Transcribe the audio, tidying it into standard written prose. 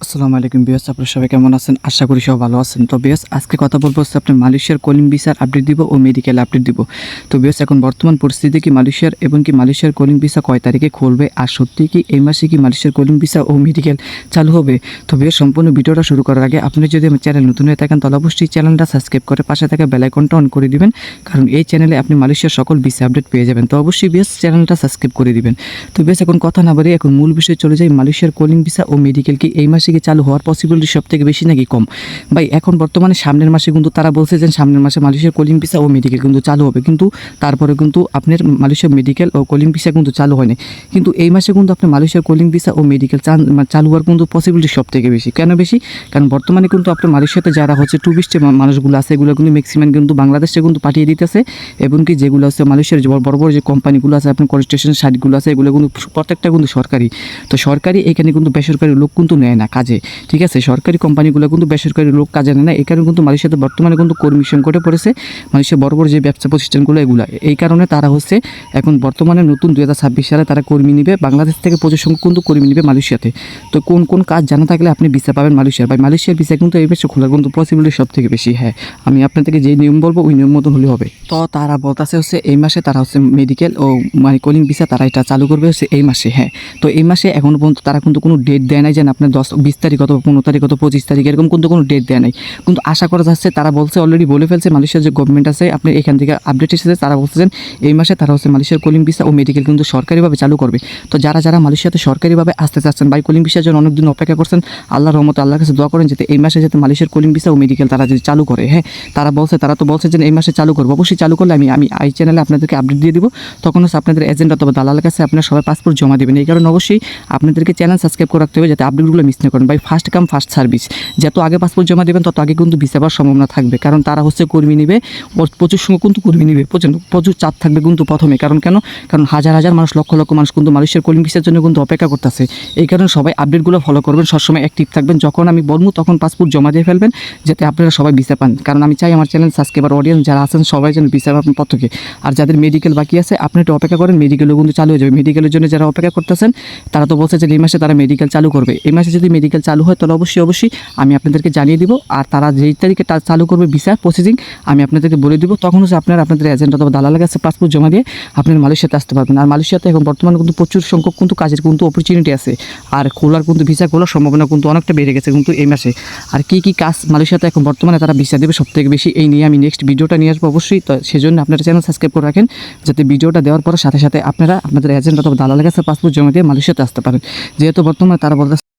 আসসালামু আলাইকুম বিয়াস, আপনারা সবাই কেমন আছেন? আশা করি সবাই ভালো আছেন। তো বিয়াস, আজকে কথা বলবো হচ্ছে আপনার মালয়েশিয়ার কলিং ভিসার আপডেট দিব ও মেডিকেল আপডেট দিব। তো বিয়াস, এখন বর্তমান পরিস্থিতি কি মালয়েশিয়ার এবং কি মালয়েশিয়ার কলিং ভিসা কয় তারিখে খুলবে, আর সত্যি কি এই মাসে কি মালয়েশিয়ার কলিং ভিসা ও মেডিকেল চালু হবে? তো বিয়াস, সম্পূর্ণ ভিডিওটা শুরু করার আগে আপনি যদি আমার চ্যানেল নতুন হয়ে থাকেন তাহলে অবশ্যই চ্যানেলটা সাবস্ক্রাইব করে পাশে থাকা বেল আইকনটা অন করে দিবেন, কারণ এই চ্যানেলে আপনি মালয়েশিয়ার সকল ভিসা আপডেট পেয়ে যাবেন। তো অবশ্যই বিয়াস চ্যানেলটা সাবস্ক্রাইব করে দিবেন। তো বিয়াস, এখন কথা না বাড়িয়ে এখন মূল বিষয়ে চলে যাই। মালয়েশিয়ার কলিং ভিসা ও মেডিকেল কি এই মাসে কি চালু হওয়ার পসিবিলিটি সব থেকে বেশি নাকি কম? ভাই, এখন বর্তমানে সামনের মাসে কিন্তু তারা বলছে যে সামনের মাসে মালয়েশিয়ার কলিং ভিসা ও মেডিকেল কিন্তু চালু হবে, কিন্তু তারপরে কিন্তু আপনার মালয়েশিয়ার মেডিকেল ও কলিং ভিসা কিন্তু চালু হয়নি। কিন্তু এই মাসে কিন্তু আপনার মালয়েশিয়ার কলিং ভিসা ও মেডিকেল চালু হওয়ার কিন্তু পসিবিলিটি সব থেকে বেশি। কেন বেশি? কারণ বর্তমানে কিন্তু আপনার মালয়েশিয়াতে যারা হচ্ছে টুরিস্ট মানুষগুলো আছে এগুলো কিন্তু ম্যাক্সিমাম কিন্তু বাংলাদেশে কিন্তু পাঠিয়ে দিতেছে, এবং কি যেগুলো হচ্ছে মালয়েশিয়ার যে বড় বড় যে কোম্পানিগুলো আছে, আপনার কনস্ট্রাকশন সাইটগুলো আছে, এগুলো কিন্তু প্রত্যেকটা কিন্তু সরকারি। তো সরকারি এখানে কিন্তু বেসরকারি লোক কিন্তু নেয় না কাজে, ঠিক আছে? সরকারি কোম্পানিগুলো কিন্তু বেসরকারি লোক কাজে নেয় না। এই কারণে কিন্তু মালয়েশিয়াতে বর্তমানে কিন্তু কর্মী সংকটে পড়েছে মালয়েশিয়ার বড় বড় যে ব্যবসা প্রতিষ্ঠানগুলো এগুলো। এই কারণে তারা হচ্ছে এখন বর্তমানে নতুন 2026 সালে তারা কর্মী নিবে, বাংলাদেশ থেকে প্রচুর সংখ্যক কিন্তু কর্মী নিবে মালয়েশিয়াতে। তো কোন কোন কাজ জানা থাকলে আপনি ভিসা পাবেন মালয়েশিয়ার? বা মালয়েশিয়ার ভিসা কিন্তু এই মাসে খোলার কিন্তু পসিবিলিটি সব থেকে বেশি। হ্যাঁ, আমি আপনাদেরকে যে নিয়ম বলবো ওই নিয়ম মতন হলে হবে। তো তারা বলতেছে হচ্ছে এই মাসে তারা হচ্ছে মেডিকেল ও মানে কলিং ভিসা তারা এটা চালু করবে হচ্ছে এই মাসে। হ্যাঁ, তো এই মাসে এখনো পর্যন্ত তারা কিন্তু কোনো ডেট দেয় নাই যে আপনার 20 তারিখ অথবা 15 তারিখ অথবা 25 তারিখ এরকম কিন্তু কোনো ডেট দেয় নাই। কিন্তু আশা করা যাচ্ছে, তারা বলছে অলরেডি বলে ফেলছে মালয়েশিয়ার যে গভর্নমেন্ট আছে, আপনি এখান থেকে আপডেট এসেছে, তারা বলছেন এই মাসে তারা হচ্ছে মালয়েশিয়ার কলিং ভিসা ও মেডিকেল কিন্তু সরকারিভাবে চালু করবে। তো যারা যারা মালয়েশিয়াতে সরকারিভাবে আসতে চাচ্ছেন বা কলিং ভিসার জন্য অনেকদিন অপেক্ষা করছেন, আল্লাহর রহমতে আল্লাহর কাছে দোয়া করেন যাতে এই মাসে যাতে মালয়েশিয়ার কলিং ভিসা ও মেডিকেল তারা যদি চালু করে। হ্যাঁ, তারা তো বলছে যে এই মাসে চালু করবো। অবশ্যই চালু করলে আমি এই চ্যানেলে আপনাদেরকে আপডেট দিয়ে দিব। তখন হচ্ছে আপনাদের এজেন্ট অথবা দালালের কাছে আপনারা সবাই পাসপোর্ট জমা দেবেন। এই কারণে অবশ্যই আপনাদেরকে চ্যানেল সাবস্ক্রাইব করে রাখতে হবে যাতে আপডেটগুলো মিস না করেন। ভাই, ফার্স্ট কাম ফার্স্ট সার্ভিস, যত আগে পাসপোর্ট জমা দেবেন তত আগে কিন্তু ভিসা পাওয়ার সম্ভাবনা থাকবে, কারণ তারা হচ্ছে কর্মী নিবে, প্রচুর সংখ্যক কিন্তু কর্মী নিবে, প্রচুর চাপ থাকবে কিন্তু প্রথমে। কারণ হাজার হাজার মানুষ, লক্ষ লক্ষ মানুষ কিন্তু মালয়েশিয়ার কলিং ভিসার জন্য কিন্তু অপেক্ষা করতেছে। এই কারণে সবাই আপডেটগুলো ফলো করবেন, সবসময় অ্যাক্টিভ থাকবেন। যখন আমি বলবো তখন পাসপোর্ট জমা দিয়ে ফেলবেন যাতে আপনারা সবাই ভিসা পান, কারণ আমি চাই আমার চ্যানেল সাবস্ক্রাইবার অডিয়েন্স যারা আছেন সবাই যেন ভিসা পান প্রত্যেকে। আর যাদের মেডিকেল বাকি আছে আপনি একটু অপেক্ষা করেন, মেডিকেলও কিন্তু চালু হয়ে যাবে। মেডিকেলের জন্য যারা অপেক্ষা করতেছেন তারা তো বলছে যে এই মাসে তারা মেডিকেল চালু করবে। এই মাসে যদি মেডিকেল চালু হয় তাহলে অবশ্যই আমি আপনাদেরকে জানিয়ে দিব। আর তারা যেই তারিখে চালু করবে ভিসা প্রসেসিং আমি আপনাদেরকে বলে দিব। তখন হচ্ছে আপনাদের এজেন্ট অথবা দালালের কাছে পাসপোর্ট জমা দিয়ে আপনারা মালয়েশিয়াতে আসতে পারবেন। আর মালয়েশিয়াতে এখন বর্তমানে কিন্তু প্রচুর সংখ্যক কিন্তু কাজের কিন্তু অপরচুনিটি আছে, আর খোলার কিন্তু ভিসা খোলার সম্ভাবনা কিন্তু অনেকটা বেড়ে গেছে কিন্তু এই মাসে। আর কি কাজ মালয়েশিয়াতে এখন বর্তমানে তারা ভিসা দেবে সব থেকে বেশি, এই নিয়ে আমি নেক্সট ভিডিওটা নিয়ে আসবো অবশ্যই। তো সেজন্য আপনারা চ্যানেল সাবস্ক্রাইব করে রাখেন যাতে ভিডিওটা দেওয়ার পর সাথে সাথে আপনারা আপনাদের এজেন্ট অথবা দালালের কাছে পাসপোর্ট জমা দিয়ে মালয়েশিয়াতে আসতে পারেন। যেহেতু বর্তমানে তারা বলতে